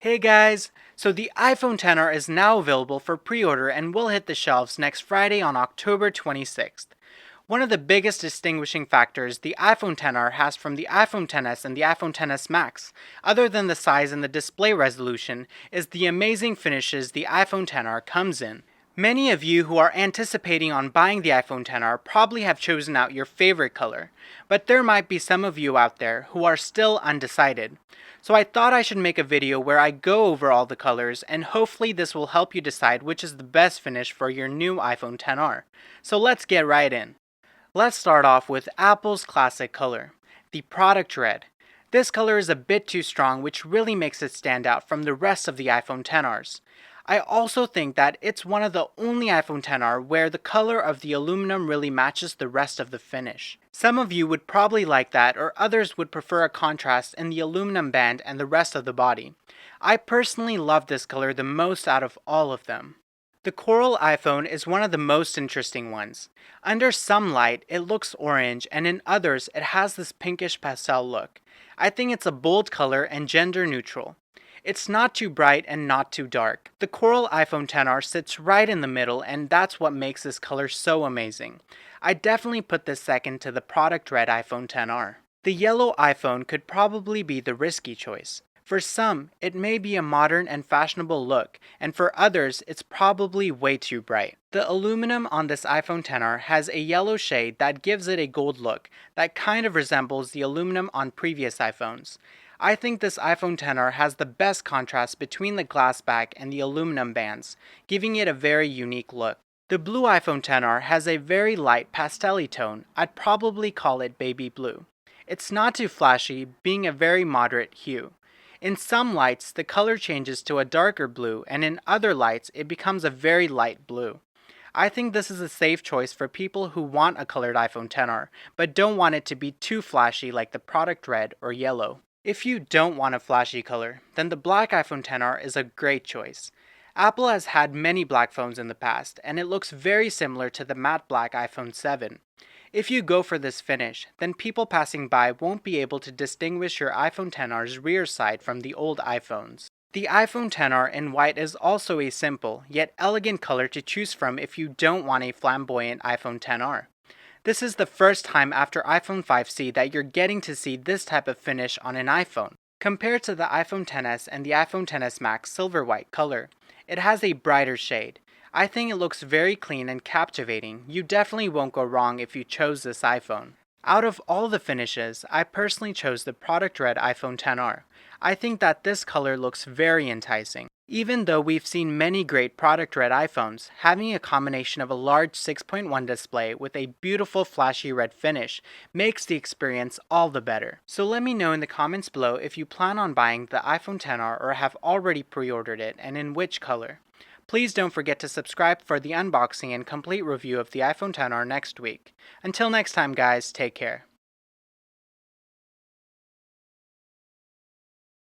Hey guys! So the iPhone XR is now available for pre-order and will hit the shelves next Friday on October 26th. One of the biggest distinguishing factors the iPhone XR has from the iPhone XS and the iPhone XS Max, other than the size and the display resolution, is the amazing finishes the iPhone XR comes in. Many of you who are anticipating on buying the iPhone XR probably have chosen out your favorite color, but there might be some of you out there who are still undecided. So I thought I should make a video where I go over all the colors, and hopefully this will help you decide which is the best finish for your new iPhone XR. So let's get right in. Let's start off with Apple's classic color, the product red. This color is a bit too strong, which really makes it stand out from the rest of the iPhone XRs. I also think that it's one of the only iPhone XR where the color of the aluminum really matches the rest of the finish. Some of you would probably like that, or others would prefer a contrast in the aluminum band and the rest of the body. I personally love this color the most out of all of them. The coral iPhone is one of the most interesting ones. Under some light, it looks orange, and in others, it has this pinkish pastel look. I think it's a bold color and gender neutral. It's not too bright and not too dark. The coral iPhone XR sits right in the middle, and that's what makes this color so amazing. I definitely put this second to the product red iPhone XR. The yellow iPhone could probably be the risky choice. For some, it may be a modern and fashionable look, and for others, it's probably way too bright. The aluminum on this iPhone XR has a yellow shade that gives it a gold look that kind of resembles the aluminum on previous iPhones. I think this iPhone XR has the best contrast between the glass back and the aluminum bands, giving it a very unique look. The blue iPhone XR has a very light pastel-y tone. I'd probably call it baby blue. It's not too flashy, being a very moderate hue. In some lights, the color changes to a darker blue, and in other lights, it becomes a very light blue. I think this is a safe choice for people who want a colored iPhone XR, but don't want it to be too flashy like the product red or yellow. If you don't want a flashy color, then the black iPhone XR is a great choice. Apple has had many black phones in the past, and it looks very similar to the matte black iPhone 7. If you go for this finish, then people passing by won't be able to distinguish your iPhone XR's rear side from the old iPhones. The iPhone XR in white is also a simple, yet elegant color to choose from if you don't want a flamboyant iPhone XR. This is the first time after iPhone 5C that you're getting to see this type of finish on an iPhone. Compared to the iPhone XS and the iPhone XS Max silver white color, it has a brighter shade. I think it looks very clean and captivating. You definitely won't go wrong if you chose this iPhone. Out of all the finishes, I personally chose the product red iPhone XR. I think that this color looks very enticing. Even though we've seen many great product red iPhones, having a combination of a large 6.1 display with a beautiful flashy red finish makes the experience all the better. So let me know in the comments below if you plan on buying the iPhone XR or have already pre-ordered it, and in which color. Please don't forget to subscribe for the unboxing and complete review of the iPhone XR next week. Until next time guys, take care.